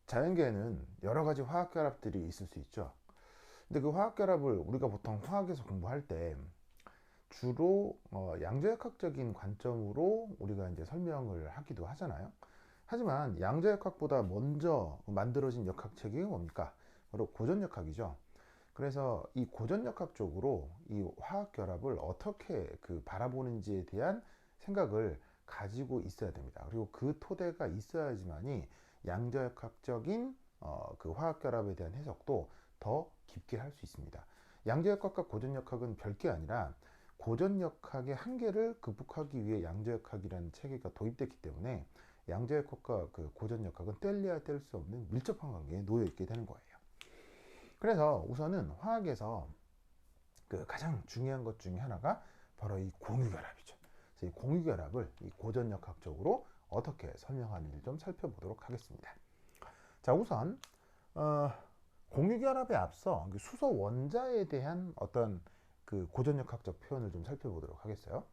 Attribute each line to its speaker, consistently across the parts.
Speaker 1: 자연계에는 여러 가지 화학 결합들이 있을 수 있죠. 근데 그 화학 결합을 우리가 보통 화학에서 공부할 때 주로 양자역학적인 관점으로 우리가 이제 설명을 하기도 하잖아요. 하지만 양자역학보다 먼저 만들어진 역학체계가 뭡니까? 바로 고전역학이죠. 그래서 이 고전역학 쪽으로 이 화학 결합을 어떻게 바라보는지에 대한 생각을 가지고 있어야 됩니다. 그리고 그 토대가 있어야지만이 양자역학적인 그 화학 결합에 대한 해석도 더 깊게 할 수 있습니다. 양자역학과 고전역학은 별게 아니라 고전역학의 한계를 극복하기 위해 양자역학이라는 체계가 도입됐기 때문에 양자역학과 그 고전역학은 뗄래야 뗄 수 없는 밀접한 관계에 놓여 있게 되는 거예요. 그래서 우선은 화학에서 그 가장 중요한 것 중에 하나가 바로 이 공유결합이죠. 그래서 이 공유결합을 이 고전역학적으로 어떻게 설명하는지 좀 살펴보도록 하겠습니다. 자, 우선 공유결합에 앞서 수소 원자에 대한 어떤 그 고전역학적 표현을 좀 살펴보도록 하겠어요.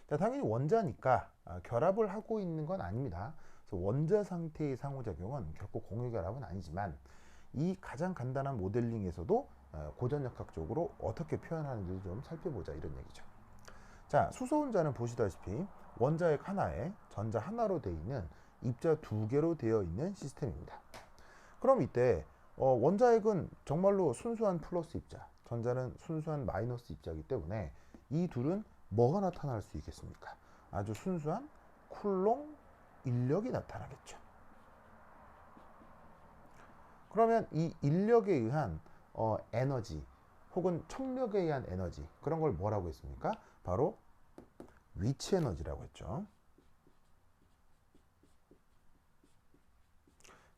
Speaker 1: 자, 당연히 원자니까 결합을 하고 있는 건 아닙니다. 그래서 원자 상태의 상호작용은 결코 공유결합은 아니지만 이 가장 간단한 모델링에서도 고전역학적으로 어떻게 표현하는지 좀 살펴보자 이런 얘기죠. 자, 수소 원자는 보시다시피 원자핵 하나에 전자 하나로 되어 있는 입자 두 개로 되어 있는 시스템입니다. 그럼 이때 원자핵은 정말로 순수한 플러스 입자, 전자는 순수한 마이너스 입자이기 때문에 이 둘은 뭐가 나타날 수 있겠습니까? 아주 순수한 쿨롱 인력이 나타나겠죠. 그러면 이 인력에 의한 에너지 혹은 청력에 의한 에너지, 그런 걸 뭐라고 했습니까? 바로 위치 에너지라고 했죠.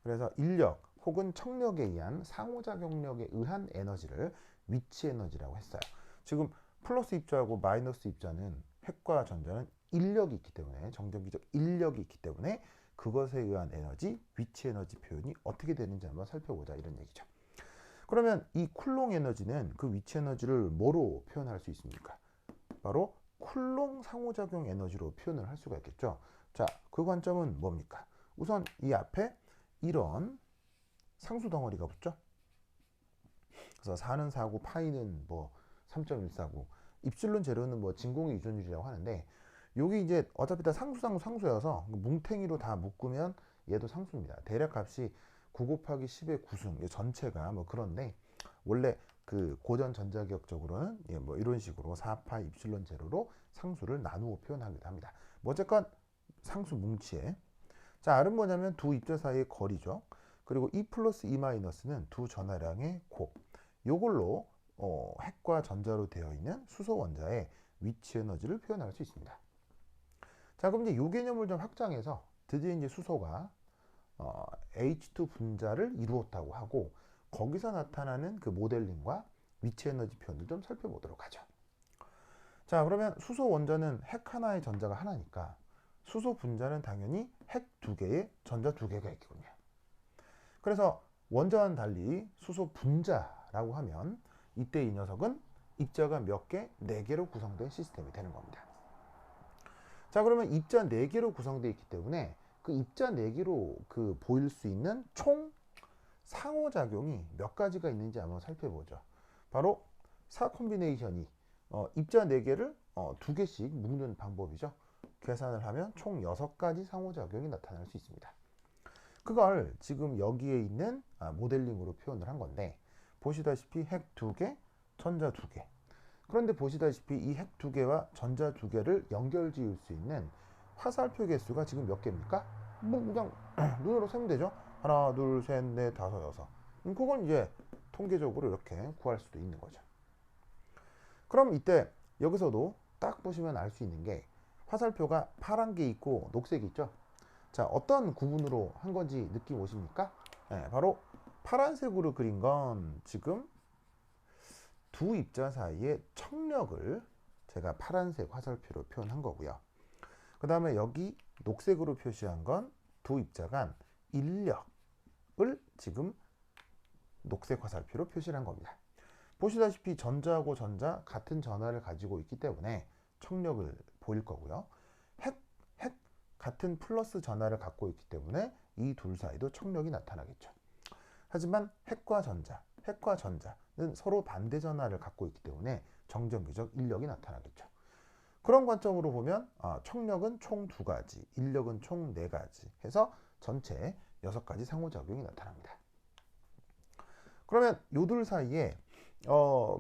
Speaker 1: 그래서 인력 혹은 청력에 의한 상호작용력에 의한 에너지를 위치 에너지라고 했어요. 지금 플러스 입자하고 마이너스 입자는 핵과 전자는 인력이 있기 때문에, 정전기적 인력이 있기 때문에 그것에 의한 에너지, 위치 에너지 표현이 어떻게 되는지 한번 살펴보자 이런 얘기죠. 그러면 이 쿨롱 에너지는 그 위치 에너지를 뭐로 표현할 수 있습니까? 바로 쿨롱 상호작용 에너지로 표현을 할 수가 있겠죠. 자, 그 관점은 뭡니까? 우선 이 앞에 이런 상수 덩어리가 붙죠. 그래서 4는 4고 파이는 뭐 3.149, 입실론 제로는 뭐 진공의 유전율이라고 하는데, 여기 이제 어차피 다 상수여서 뭉탱이로 다 묶으면 얘도 상수입니다. 대략 값이 9 곱하기 10의 9승, 전체가 뭐 그런데 원래 그 고전 전자기억적으로는 뭐 이런 식으로 4파 입실론 제로로 상수를 나누어 표현하기도 합니다. 뭐 어쨌건 상수 뭉치에, 자, R은 뭐냐면 두 입자 사이의 거리죠. 그리고 E 플러스 E 마이너스는 두 전하량의 곱. 요걸로 핵과 전자로 되어 있는 수소 원자의 위치 에너지를 표현할 수 있습니다. 자, 그럼 이제 요 개념을 좀 확장해서 드디어 이제 수소가 H2 분자를 이루었다고 하고, 거기서 나타나는 그 모델링과 위치 에너지 표현을 좀 살펴보도록 하죠. 자, 그러면 수소 원자는 핵 하나의 전자가 하나니까 수소 분자는 당연히 핵 두 개에 전자 두 개가 있겠군요. 그래서 원자와는 달리 수소 분자라고 하면 이때 이 녀석은 입자가 몇 개? 4개로 구성된 시스템이 되는 겁니다. 자, 그러면 입자 4개로 구성되어 있기 때문에 그 입자 4개로 보일 수 있는 총 상호작용이 몇 가지가 있는지 한번 살펴보죠. 바로 사 콤비네이션이 입자 4개를 2개씩 묶는 방법이죠. 계산을 하면 총 6가지 상호작용이 나타날 수 있습니다. 그걸 지금 여기에 있는 모델링으로 표현을 한 건데, 보시다시피 핵 2개, 전자 2개. 그런데 보시다시피 이 핵 2개와 전자 2개를 연결 지을 수 있는 화살표 개수가 지금 몇 개입니까? 뭐 그냥 눈으로 세면 되죠. 하나, 둘, 셋, 넷, 다섯, 여섯. 그건 이제 통계적으로 이렇게 구할 수도 있는 거죠. 그럼 이때 여기서도 딱 보시면 알 수 있는 게, 화살표가 파란 게 있고 녹색이 있죠. 자, 어떤 구분으로 한 건지 느낌 오십니까? 네, 바로 파란색으로 그린 건 지금 두 입자 사이의 청력을 제가 파란색 화살표로 표현한 거고요. 그 다음에 여기 녹색으로 표시한 건 두 입자 간 인력을 지금 녹색 화살표로 표시한 겁니다. 보시다시피 전자하고 전자 같은 전하를 가지고 있기 때문에 청력을 보일 거고요. 핵 같은 플러스 전하를 갖고 있기 때문에 이 둘 사이도 청력이 나타나겠죠. 하지만 핵과 전자는 서로 반대 전하를 갖고 있기 때문에 정전기적 인력이 나타나겠죠. 그런 관점으로 보면 청력은 총 2가지, 인력은 총 4가지 해서 전체 6가지 상호작용이 나타납니다. 그러면 요들 사이에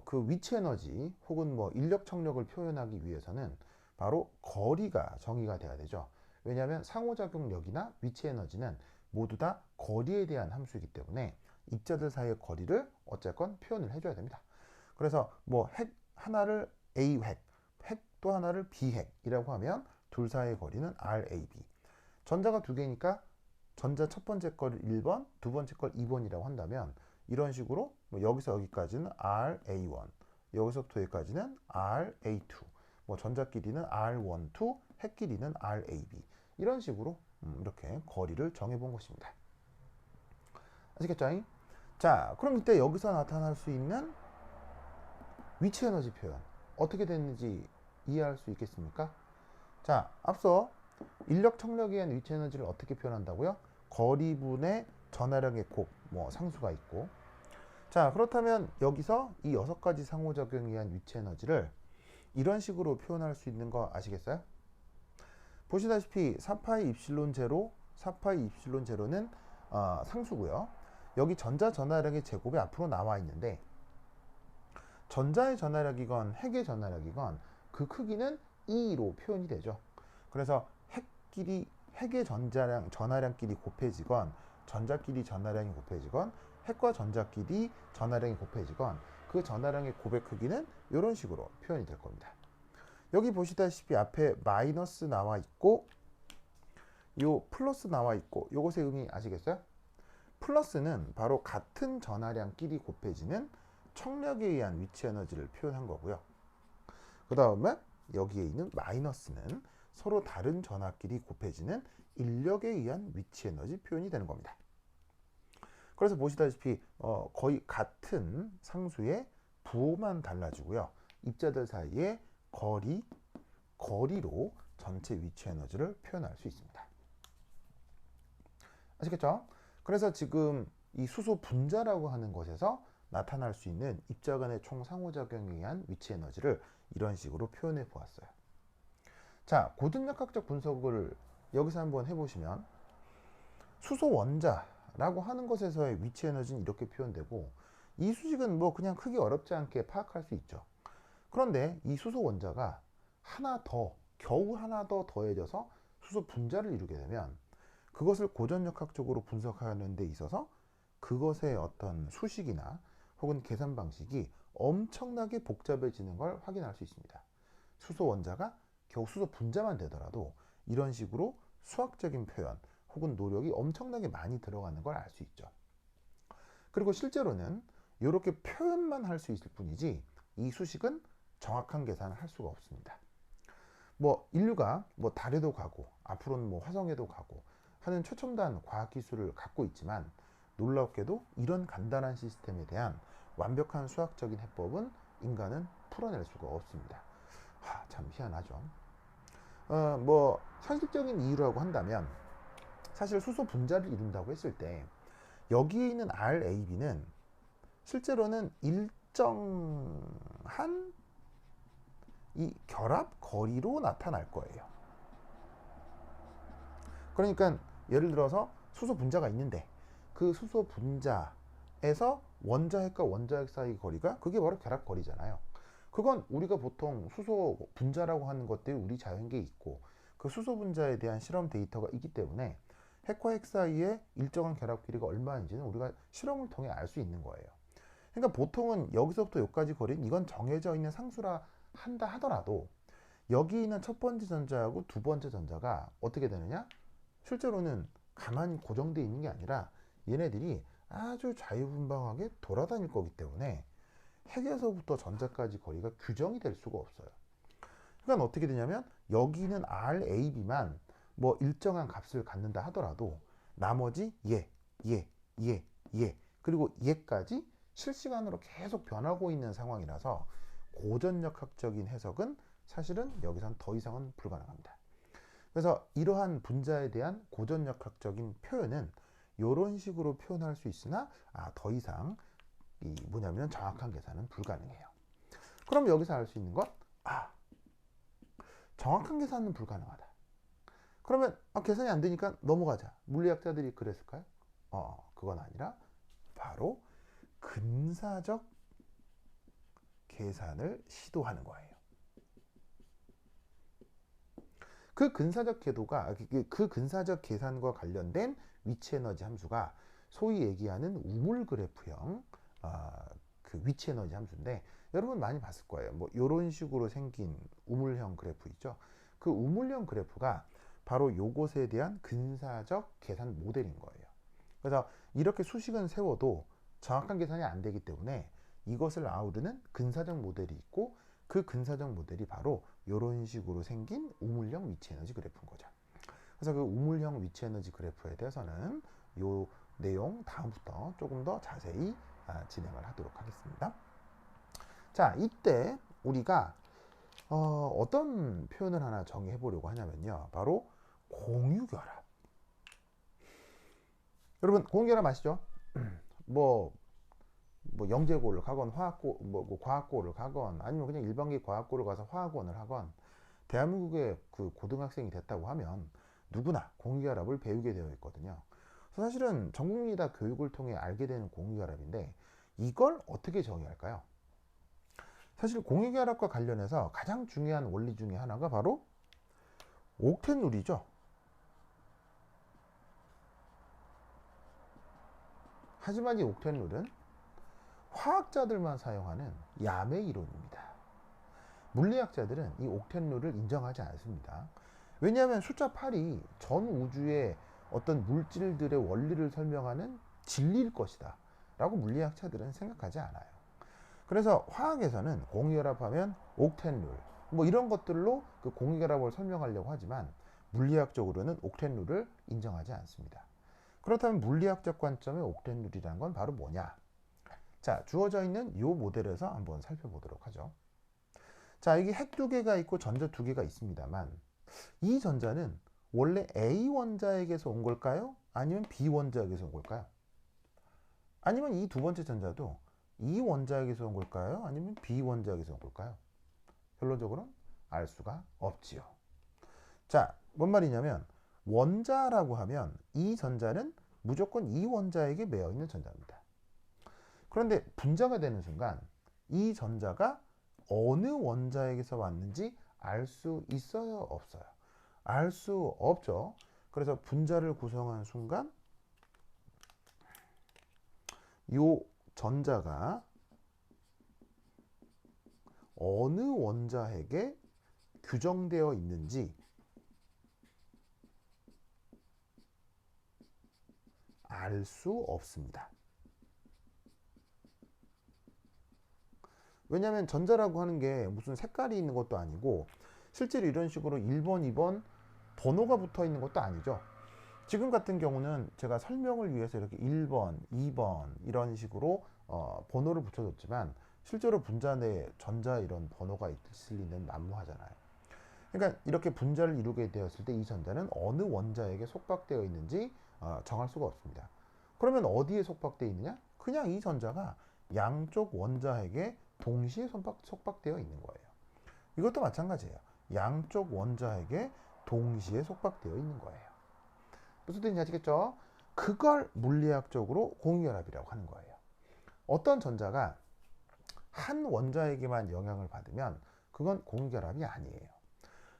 Speaker 1: 그 위치 에너지 혹은 뭐 인력 청력을 표현하기 위해서는 바로 거리가 정의가 돼야 되죠. 왜냐하면 상호작용력이나 위치 에너지는 모두 다 거리에 대한 함수이기 때문에 입자들 사이의 거리를 어쨌건 표현을 해줘야 됩니다. 그래서 뭐 핵 하나를 A핵, 핵 또 하나를 B핵이라고 하면 둘 사이의 거리는 RAB. 전자가 2개니까 전자 첫 번째 걸 1번, 두 번째 걸 2번이라고 한다면 이런 식으로 뭐 여기서 여기까지는 RA1, 여기서부터 여기까지는 RA2, 뭐 전자끼리는 R12, 핵끼리는 RAB. 이런 식으로 이렇게 거리를 정해본 것입니다. 아시겠죠? 자, 그럼 이때 여기서 나타날 수 있는 위치 에너지 표현 어떻게 됐는지 이해할 수 있겠습니까? 자, 앞서 인력 청력에 의한 위치 에너지를 어떻게 표현한다고요? 거리분의 전하량의 곱, 뭐 상수가 있고. 자, 그렇다면 여기서 이 6가지 상호작용에 의한 위치 에너지를 이런 식으로 표현할 수 있는 거 아시겠어요? 보시다시피 4파이 입실론 제로, 4파이 입실론 제로는 상수고요. 여기 전자 전하량의 제곱이 앞으로 나와 있는데 전자의 전하량이건 핵의 전하량이건 그 크기는 2로 표현이 되죠. 그래서 핵의 전하량끼리 곱해지건 전자끼리 전하량이 곱해지건 핵과 전자끼리 전하량이 곱해지건 그 전하량의 곱의 크기는 이런 식으로 표현이 될 겁니다. 여기 보시다시피 앞에 마이너스 나와 있고 요 플러스 나와 있고 요것의 의미 아시겠어요? 플러스는 바로 같은 전하량끼리 곱해지는 청력에 의한 위치 에너지를 표현한 거고요. 그 다음에 여기에 있는 마이너스는 서로 다른 전하끼리 곱해지는 인력에 의한 위치 에너지 표현이 되는 겁니다. 그래서 보시다시피 거의 같은 상수의 부호만 달라지고요. 입자들 사이의 거리로 전체 위치 에너지를 표현할 수 있습니다. 아시겠죠? 그래서 지금 이 수소 분자라고 하는 것에서 나타날 수 있는 입자 간의 총 상호작용에 의한 위치 에너지를 이런 식으로 표현해 보았어요. 자, 고등역학적 분석을 여기서 한번 해보시면 수소 원자라고 하는 것에서의 위치 에너지는 이렇게 표현되고 이 수식은 뭐 그냥 크게 어렵지 않게 파악할 수 있죠. 그런데 이 수소 원자가 겨우 하나 더 더해져서 수소 분자를 이루게 되면 그것을 고전역학적으로 분석하는 데 있어서 그것의 어떤 수식이나 혹은 계산 방식이 엄청나게 복잡해지는 걸 확인할 수 있습니다. 수소 원자가 겨우 수소 분자만 되더라도 이런 식으로 수학적인 표현 혹은 노력이 엄청나게 많이 들어가는 걸 알 수 있죠. 그리고 실제로는 이렇게 표현만 할 수 있을 뿐이지 이 수식은 정확한 계산을 할 수가 없습니다. 뭐 인류가 뭐 달에도 가고 앞으로는 뭐 화성에도 가고 하는 최첨단 과학기술을 갖고 있지만 놀랍게도 이런 간단한 시스템에 대한 완벽한 수학적인 해법은 인간은 풀어낼 수가 없습니다. 참 희한하죠. 뭐 현실적인 이유라고 한다면 사실 수소 분자를 이룬다고 했을 때 여기에 있는 RAB는 실제로는 일정한 이 결합 거리로 나타날 거예요. 그러니까 예를 들어서 수소 분자가 있는데 그 수소 분자에서 원자핵과 원자핵 사이 거리가 그게 바로 결합 거리잖아요. 그건 우리가 보통 수소 분자라고 하는 것들이 우리 자연계에 있고 그 수소 분자에 대한 실험 데이터가 있기 때문에 핵과 핵 사이의 일정한 결합 길이가 얼마인지는 우리가 실험을 통해 알 수 있는 거예요. 그러니까 보통은 여기서부터 여기까지 거리는 이건 정해져 있는 상수라 한다 하더라도 여기 있는 첫 번째 전자하고 두 번째 전자가 어떻게 되느냐? 실제로는 가만히 고정되어 있는 게 아니라 얘네들이 아주 자유분방하게 돌아다닐 거기 때문에 핵에서부터 전자까지 거리가 규정이 될 수가 없어요. 그러니까 어떻게 되냐면 여기는 RAB만 뭐 일정한 값을 갖는다 하더라도 나머지 그리고 얘까지 실시간으로 계속 변하고 있는 상황이라서 고전역학적인 해석은 사실은 여기선 더 이상은 불가능합니다. 그래서 이러한 분자에 대한 고전역학적인 표현은 이런 식으로 표현할 수 있으나 더 이상 이 뭐냐면 정확한 계산은 불가능해요. 그럼 여기서 알 수 있는 것, 정확한 계산은 불가능하다. 그러면 계산이 안 되니까 넘어가자. 물리학자들이 그랬을까요? 그건 아니라 바로 근사적 계산을 시도하는 거예요. 그 근사적 궤도가 그 근사적 계산과 관련된 위치 에너지 함수가 소위 얘기하는 우물 그래프형 그 위치 에너지 함수인데, 여러분 많이 봤을 거예요. 뭐 이런 식으로 생긴 우물형 그래프 있죠. 그 우물형 그래프가 바로 요것에 대한 근사적 계산 모델인 거예요. 그래서 이렇게 수식은 세워도 정확한 계산이 안 되기 때문에 이것을 아우르는 근사적 모델이 있고, 그 근사적 모델이 바로 이런 식으로 생긴 우물형 위치 에너지 그래프인 거죠. 그래서 그 우물형 위치 에너지 그래프에 대해서는 이 내용 다음부터 조금 더 자세히 진행을 하도록 하겠습니다. 자, 이때 우리가 어떤 표현을 하나 정의해 보려고 하냐면요, 바로 공유결합. 여러분 공유결합 아시죠? 뭐 영재고를 가건 과학고를 가건 아니면 그냥 일반계 과학고를 가서 화학원을 하건 대한민국의 그 고등학생이 됐다고 하면 누구나 공유결합을 배우게 되어 있거든요. 그래서 사실은 전 국민이 다 교육을 통해 알게 되는 공유결합인데, 이걸 어떻게 정의할까요? 사실 공유결합과 관련해서 가장 중요한 원리 중에 하나가 바로 옥텟 룰이죠. 하지만 이 옥텟 룰은 화학자들만 사용하는 야매 이론입니다. 물리학자들은 이 옥텟 룰을 인정하지 않습니다. 왜냐하면 숫자 8이 전 우주의 어떤 물질들의 원리를 설명하는 진리일 것이다 라고 물리학자들은 생각하지 않아요. 그래서 화학에서는 공유결합하면 옥텟 룰 뭐 이런 것들로 그 공유결합을 설명하려고 하지만, 물리학적으로는 옥텟 룰을 인정하지 않습니다. 그렇다면 물리학적 관점의 옥텟 룰이란 건 바로 뭐냐? 자, 주어져 있는 이 모델에서 한번 살펴보도록 하죠. 자, 여기 핵 2개가 있고 전자 2개가 있습니다만, 이 전자는 원래 A 원자에게서 온 걸까요? 아니면 B 원자에게서 온 걸까요? 아니면 이 두 번째 전자도 E 원자에게서 온 걸까요? 아니면 B 원자에게서 온 걸까요? 결론적으로는 알 수가 없지요. 자, 뭔 말이냐면 원자라고 하면 이 전자는 무조건 이 원자에게 매여 있는 전자입니다. 그런데 분자가 되는 순간 이 전자가 어느 원자에게서 왔는지 알 수 있어요, 없어요? 알 수 없죠. 그래서 분자를 구성한 순간 이 전자가 어느 원자에게 규정되어 있는지 알 수 없습니다. 왜냐하면 전자라고 하는 게 무슨 색깔이 있는 것도 아니고, 실제로 이런 식으로 1번, 2번 번호가 붙어 있는 것도 아니죠. 지금 같은 경우는 제가 설명을 위해서 이렇게 1번, 2번 이런 식으로 번호를 붙여줬지만, 실제로 분자 내에 전자 이런 번호가 있을 리는 난무하잖아요. 그러니까 이렇게 분자를 이루게 되었을 때 이 전자는 어느 원자에게 속박되어 있는지 정할 수가 없습니다. 그러면 어디에 속박되어 있느냐? 그냥 이 전자가 양쪽 원자에게 동시에 속박되어 있는 거예요. 이것도 마찬가지예요. 양쪽 원자에게 동시에 속박되어 있는 거예요. 무슨 뜻인지 아시겠죠? 그걸 물리학적으로 공유결합이라고 하는 거예요. 어떤 전자가 한 원자에게만 영향을 받으면 그건 공유결합이 아니에요.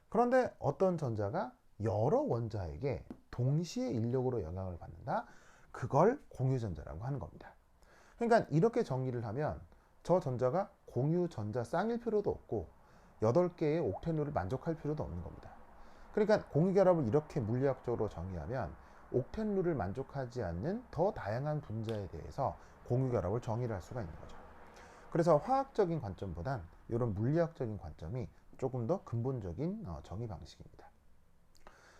Speaker 1: 그런데 어떤 전자가 여러 원자에게 동시에 인력으로 영향을 받는다? 그걸 공유전자라고 하는 겁니다. 그러니까 이렇게 정의를 하면 저 전자가 공유전자 쌍일 필요도 없고 8개의 옥텟룰을 만족할 필요도 없는 겁니다. 그러니까 공유결합을 이렇게 물리학적으로 정의하면 옥텟룰을 만족하지 않는 더 다양한 분자에 대해서 공유결합을 정의를 할 수가 있는 거죠. 그래서 화학적인 관점보단 이런 물리학적인 관점이 조금 더 근본적인 정의 방식입니다.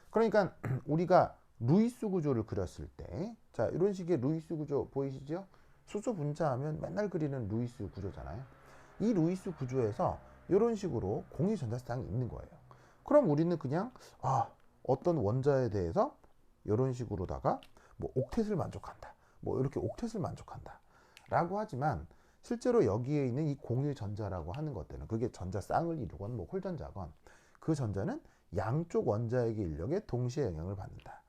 Speaker 1: 그러니까 우리가 루이스 구조를 그렸을 때, 자, 이런 식의 루이스 구조 보이시죠? 수소 분자하면 맨날 그리는 루이스 구조잖아요. 이 루이스 구조에서 이런 식으로 공유 전자쌍이 있는 거예요. 그럼 우리는 그냥 어떤 원자에 대해서 이런 식으로다가 뭐 옥텟을 만족한다, 뭐 이렇게 옥텟을 만족한다 라고 하지만, 실제로 여기에 있는 이 공유 전자라고 하는 것들은, 그게 전자 쌍을 이루건 뭐 홀전자건, 그 전자는 양쪽 원자핵의 인력에 동시에 영향을 받는다.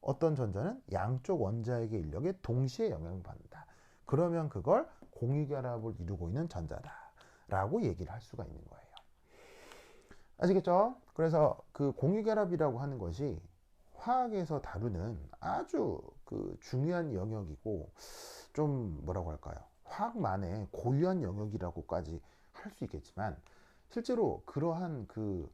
Speaker 1: 어떤 전자는 양쪽 원자핵의 인력에 동시에 영향을 받는다. 그러면 그걸 공유결합을 이루고 있는 전자다 라고 얘기를 할 수가 있는 거예요. 아시겠죠? 그래서 그 공유결합이라고 하는 것이 화학에서 다루는 아주 그 중요한 영역이고, 좀 뭐라고 할까요? 화학만의 고유한 영역이라고까지 할 수 있겠지만, 실제로 그러한 그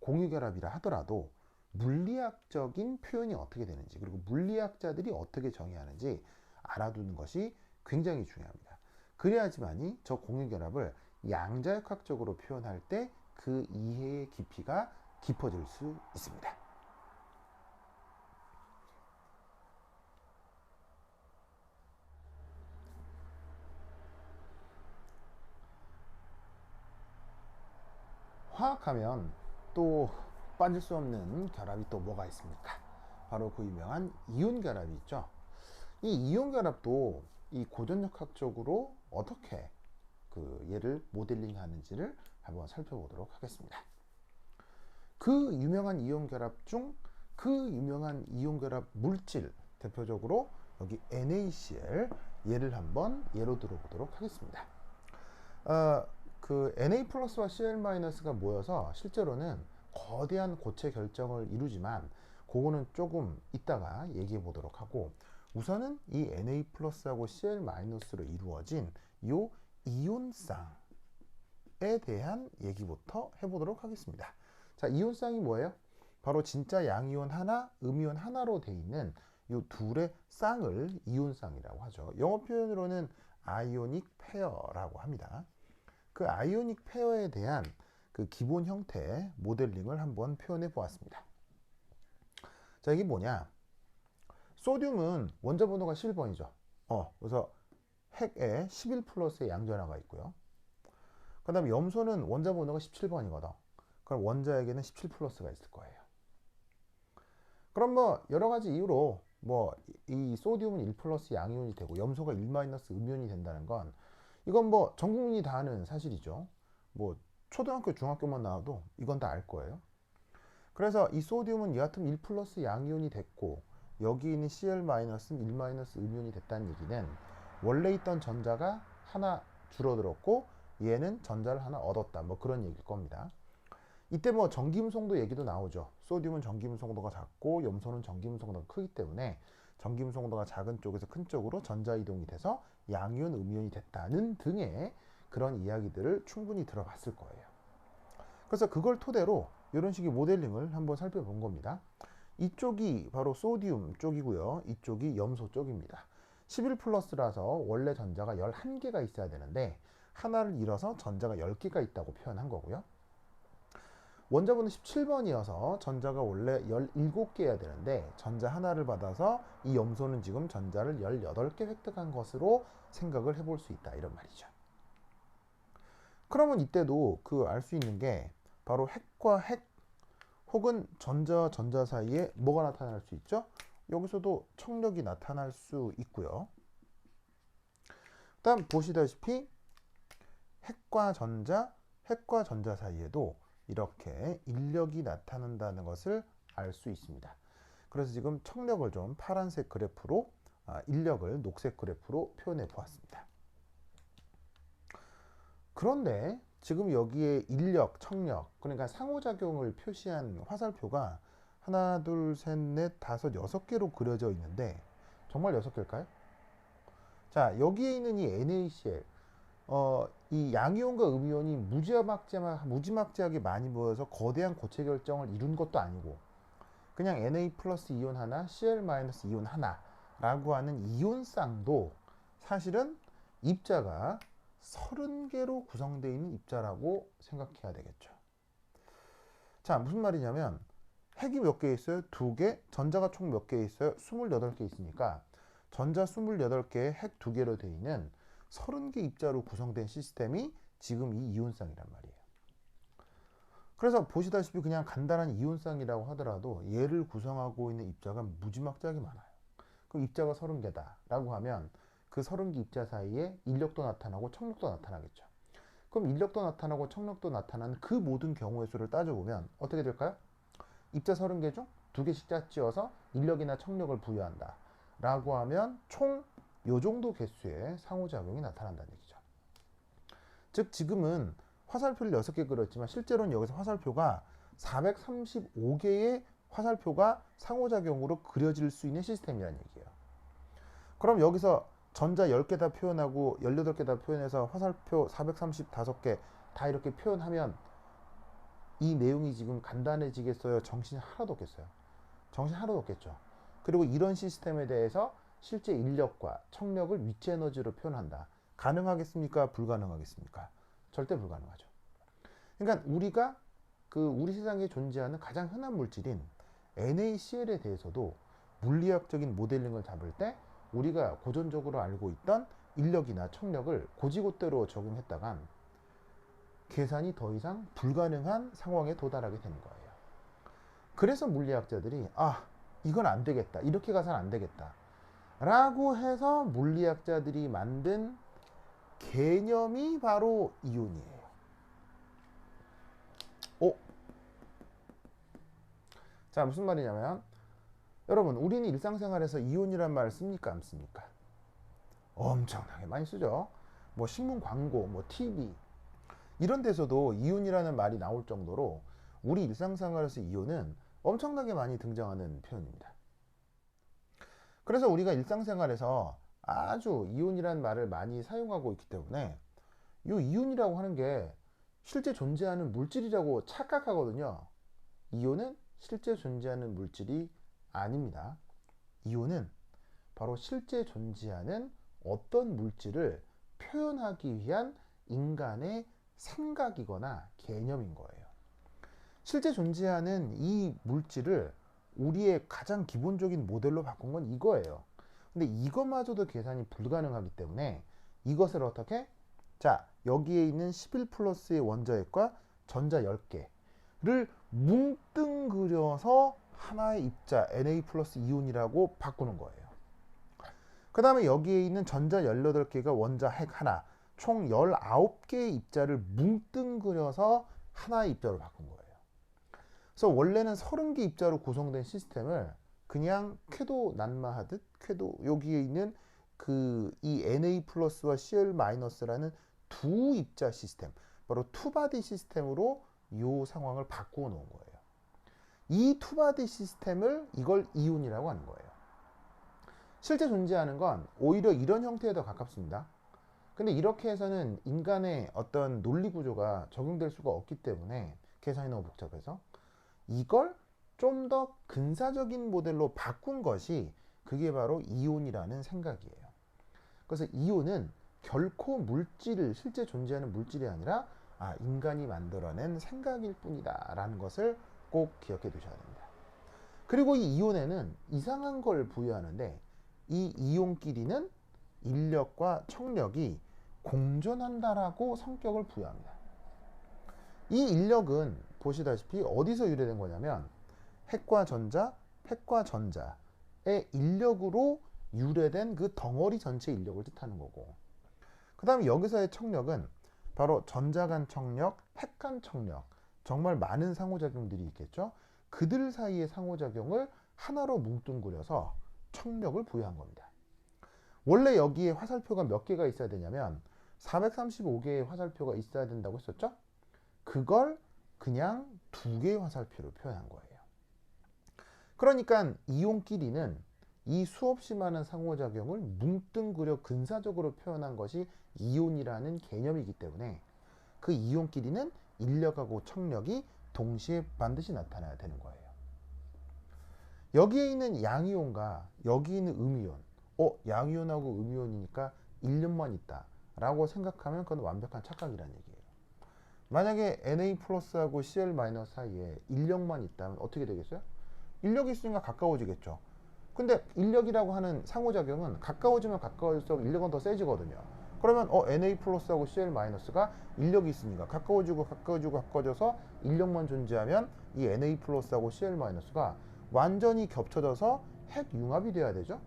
Speaker 1: 공유결합이라 하더라도 물리학적인 표현이 어떻게 되는지, 그리고 물리학자들이 어떻게 정의하는지 알아두는 것이 굉장히 중요합니다. 그래야지만이 저 공유결합을 양자역학적으로 표현할 때 그 이해의 깊이가 깊어질 수 있습니다. 화학하면 또 빠질 수 없는 결합이 또 뭐가 있습니까? 바로 그 유명한 이온 결합이 있죠. 이 이온 결합도 이 고전역학적으로 어떻게 그 얘를 모델링 하는지를 한번 살펴보도록 하겠습니다. 그 유명한 이온 결합 중 그 유명한 이온 결합 물질, 대표적으로 여기 NaCl, 얘를 한번 예로 들어보도록 하겠습니다. 그 Na 플러스와 Cl 마이너스가 모여서 실제로는 거대한 고체 결정을 이루지만, 그거는 조금 이따가 얘기해 보도록 하고, 우선은 이 Na 플러스하고 Cl 마이너스로 이루어진 요 이온쌍에 대한 얘기부터 해보도록 하겠습니다. 자, 이온쌍이 뭐예요? 바로 진짜 양이온 하나, 음이온 하나로 돼 있는 이 둘의 쌍을 이온쌍이라고 하죠. 영어 표현으로는 아이오닉 페어라고 합니다. 그 아이오닉 페어에 대한 그 기본 형태 모델링을 한번 표현해 보았습니다. 자, 이게 뭐냐? 소듐은 원자 번호가 11번이죠. 그래서 핵에 11 플러스의 양전하가 있고요. 그 다음에 염소는 원자 번호가 17번이거든. 그럼 원자에게는 17 플러스가 있을 거예요. 그럼 뭐 여러 가지 이유로 뭐 이 소듐은 1 플러스 양이온이 되고 염소가 1 마이너스 음이온이 된다는 건, 이건 뭐 전 국민이 다 아는 사실이죠. 뭐 초등학교, 중학교만 나와도 이건 다 알 거예요. 그래서 이 소듐은 여하튼 1 플러스 양이온이 됐고, 여기 있는 Cl 마이너스는 1 마이너스 음이온이 됐다는 얘기는 원래 있던 전자가 하나 줄어들었고 얘는 전자를 하나 얻었다, 뭐 그런 얘기일 겁니다. 이때 뭐 전기음성도 얘기도 나오죠. 소듐은 전기음성도가 작고 염소는 전기음성도가 크기 때문에 전기음성도가 작은 쪽에서 큰 쪽으로 전자 이동이 돼서 양이온, 음이온이 됐다는 등의 그런 이야기들을 충분히 들어봤을 거예요. 그래서 그걸 토대로 이런 식의 모델링을 한번 살펴본 겁니다. 이쪽이 바로 소듐 쪽이고요. 이쪽이 염소 쪽입니다. 11 플러스라서 원래 전자가 11개가 있어야 되는데 하나를 잃어서 전자가 10개가 있다고 표현한 거고요. 원자번호 17번이어서 전자가 원래 17개여야 되는데 전자 하나를 받아서 이 염소는 지금 전자를 18개 획득한 것으로 생각을 해볼 수 있다, 이런 말이죠. 그러면 이때도 그 알 수 있는 게 바로 핵과 핵 혹은 전자와 전자 사이에 뭐가 나타날 수 있죠? 여기서도 청력이 나타날 수 있고요. 다음 보시다시피 핵과 전자 사이에도 이렇게 인력이 나타난다는 것을 알 수 있습니다. 그래서 지금 청력을 좀 파란색 그래프로, 인력을 녹색 그래프로 표현해 보았습니다. 그런데 지금 여기에 인력, 청력, 그러니까 상호작용을 표시한 화살표가 하나, 둘, 셋, 넷, 다섯, 6개로 그려져 있는데 정말 6개일까요? 자, 여기에 있는 이 NaCl, 이 양이온과 음이온이 무지막지하게 많이 모여서 거대한 고체 결정을 이룬 것도 아니고, 그냥 Na 플러스 이온 하나, Cl 마이너스 이온 하나라고 하는 이온쌍도 사실은 입자가 30개로 구성되어 있는 입자라고 생각해야 되겠죠. 자, 무슨 말이냐면 핵이 몇 개 있어요? 2개, 전자가 총 몇 개 있어요? 28개 있으니까 전자 28개에 핵 2개로 되어 있는 30개 입자로 구성된 시스템이 지금 이 이온쌍이란 말이에요. 그래서 보시다시피 그냥 간단한 이온쌍이라고 하더라도 얘를 구성하고 있는 입자가 무지막지하게 많아요. 그럼 입자가 30개다 라고 하면 그 30개 입자 사이에 인력도 나타나고 청력도 나타나겠죠. 그럼 인력도 나타나고 청력도 나타나는 그 모든 경우의 수를 따져보면 어떻게 될까요? 입자 30개 중 2개씩 짝지어서 인력이나 청력을 부여한다 라고 하면 총 요 정도 개수의 상호작용이 나타난다는 얘기죠. 즉 지금은 화살표를 6개 그렸지만 실제로는 여기서 화살표가 435개의 화살표가 상호작용으로 그려질 수 있는 시스템이라는 얘기예요. 그럼 여기서 전자 10개 다 표현하고 18개 다 표현해서 화살표 435개 다 이렇게 표현하면 이 내용이 지금 간단해지겠어요? 정신이 하나도 없겠어요. 정신 하나도 없겠죠. 그리고 이런 시스템에 대해서 실제 인력과 청력을 위치 에너지로 표현한다. 가능하겠습니까? 불가능하겠습니까? 절대 불가능하죠. 그러니까 우리가 우리 세상에 존재하는 가장 흔한 물질인 NaCl에 대해서도 물리학적인 모델링을 잡을 때 우리가 고전적으로 알고 있던 인력이나 청력을 고지고대로 적용했다간 계산이 더 이상 불가능한 상황에 도달하게 되는 거예요. 그래서 물리학자들이 이건 안 되겠다. 이렇게 가서는 안 되겠다. 라고 해서 물리학자들이 만든 개념이 바로 이온이에요. 자, 무슨 말이냐면 여러분, 우리는 일상생활에서 이온이란 말을 씁니까? 안 씁니까? 엄청나게 많이 쓰죠. 뭐 신문 광고, 뭐 TV 이런 데서도 이온이라는 말이 나올 정도로 우리 일상생활에서 이온은 엄청나게 많이 등장하는 표현입니다. 그래서 우리가 일상생활에서 아주 이온이라는 말을 많이 사용하고 있기 때문에 이 이온이라고 하는 게 실제 존재하는 물질이라고 착각하거든요. 이온은 실제 존재하는 물질이 아닙니다. 이온은 바로 실제 존재하는 어떤 물질을 표현하기 위한 인간의 생각이거나 개념인 거예요. 실제 존재하는 이 물질을 우리의 가장 기본적인 모델로 바꾼 건 이거예요. 근데 이것마저도 계산이 불가능하기 때문에 이것을 어떻게? 자, 여기에 있는 11 플러스의 원자핵과 전자 10개를 뭉뚱그려서 하나의 입자 Na 플러스 이온이라고 바꾸는 거예요. 그 다음에 여기에 있는 전자 18개가 원자핵 하나, 총 19개의 입자를 뭉뚱그려서 하나의 입자로 바꾼 거예요. 그래서 원래는 30개 입자로 구성된 시스템을 그냥 궤도 난마하듯 여기에 있는 이 Na 플러스와 Cl 마이너스라는 두 입자 시스템, 바로 투바디 시스템으로 이 상황을 바꾸어 놓은 거예요. 이 투바디 시스템을 이걸 이온이라고 하는 거예요. 실제 존재하는 건 오히려 이런 형태에 더 가깝습니다. 근데 이렇게 해서는 인간의 어떤 논리 구조가 적용될 수가 없기 때문에 계산이 너무 복잡해서 이걸 좀 더 근사적인 모델로 바꾼 것이 그게 바로 이온이라는 생각이에요. 그래서 이온은 결코 실제 존재하는 물질이 아니라 인간이 만들어낸 생각일 뿐이다 라는 것을 꼭 기억해 두셔야 됩니다. 그리고 이 이온에는 이상한 걸 부여하는데 이 이온끼리는 인력과 청력이 공존한다라고 성격을 부여합니다. 이 인력은 보시다시피 어디서 유래된 거냐면 핵과 전자의 인력으로 유래된 그 덩어리 전체 인력을 뜻하는 거고, 그 다음에 여기서의 청력은 바로 전자 간 청력, 핵 간 청력, 정말 많은 상호작용들이 있겠죠. 그들 사이의 상호작용을 하나로 뭉뚱그려서 청력을 부여한 겁니다. 원래 여기에 화살표가 몇 개가 있어야 되냐면 435개의 화살표가 있어야 된다고 했었죠. 그걸 그냥 2개의 화살표로 표현한 거예요. 그러니까 이온끼리는 이 수없이 많은 상호작용을 뭉뚱그려 근사적으로 표현한 것이 이온이라는 개념이기 때문에 그 이온끼리는 인력하고 청력이 동시에 반드시 나타나야 되는 거예요. 여기에 있는 양이온과 여기 있는 음이온, 양이온하고 음이온이니까 인력만 있다 라고 생각하면 그건 완벽한 착각이라는 얘기예요. 만약에 Na 플러스하고 Cl 마이너스 사이에 인력만 있다면 어떻게 되겠어요? 인력이 있으니까 가까워지겠죠. 근데 인력이라고 하는 상호작용은 가까워지면 가까워질수록 인력은 더 세지거든요. 그러면 Na 플러스하고 Cl 마이너스가 인력이 있으니까 가까워지고 가까워지고 가까워져서 인력만 존재하면 이 Na 플러스하고 Cl 마이너스가 완전히 겹쳐져서 핵융합이 돼야 되죠.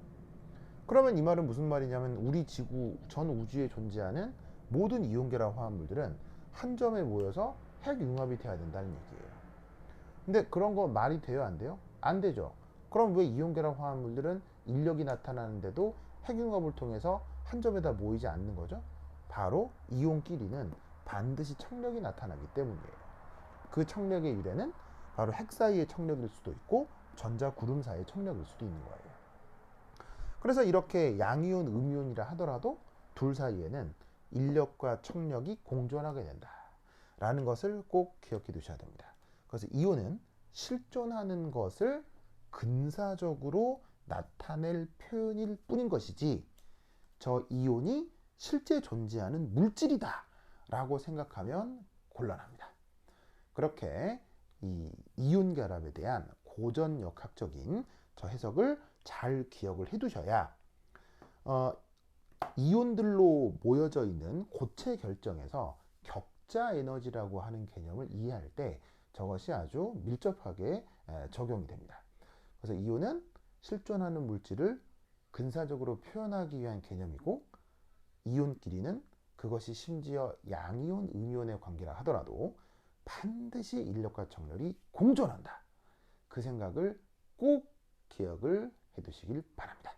Speaker 1: 그러면 이 말은 무슨 말이냐면 우리 지구 전 우주에 존재하는 모든 이온결합 화합물들은 한 점에 모여서 핵융합이 돼야 된다는 얘기예요. 근데 그런 거 말이 돼요, 안 돼요? 안 되죠. 그럼 왜 이온결합 화합물들은 인력이 나타나는데도 핵융합을 통해서 한 점에다 모이지 않는 거죠? 바로 이온끼리는 반드시 청력이 나타나기 때문이에요. 그 청력의 유래는 바로 핵 사이의 청력일 수도 있고 전자 구름 사이의 청력일 수도 있는 거예요. 그래서 이렇게 양이온, 음이온이라 하더라도 둘 사이에는 인력과 청력이 공존하게 된다라는 것을 꼭 기억해 두셔야 됩니다. 그래서 이온은 실존하는 것을 근사적으로 나타낼 표현일 뿐인 것이지 저 이온이 실제 존재하는 물질이다 라고 생각하면 곤란합니다. 그렇게 이 이온 결합에 대한 고전역학적인 저 해석을 잘 기억을 해 두셔야 이온들로 모여져 있는 고체 결정에서 격자 에너지라고 하는 개념을 이해할 때 저것이 아주 밀접하게 적용이 됩니다. 그래서 이온은 실존하는 물질을 근사적으로 표현하기 위한 개념이고 이온끼리는 그것이 심지어 양이온, 음이온의 관계라 하더라도 반드시 인력과 청력이 공존한다. 그 생각을 꼭 기억을 해 두시길 바랍니다.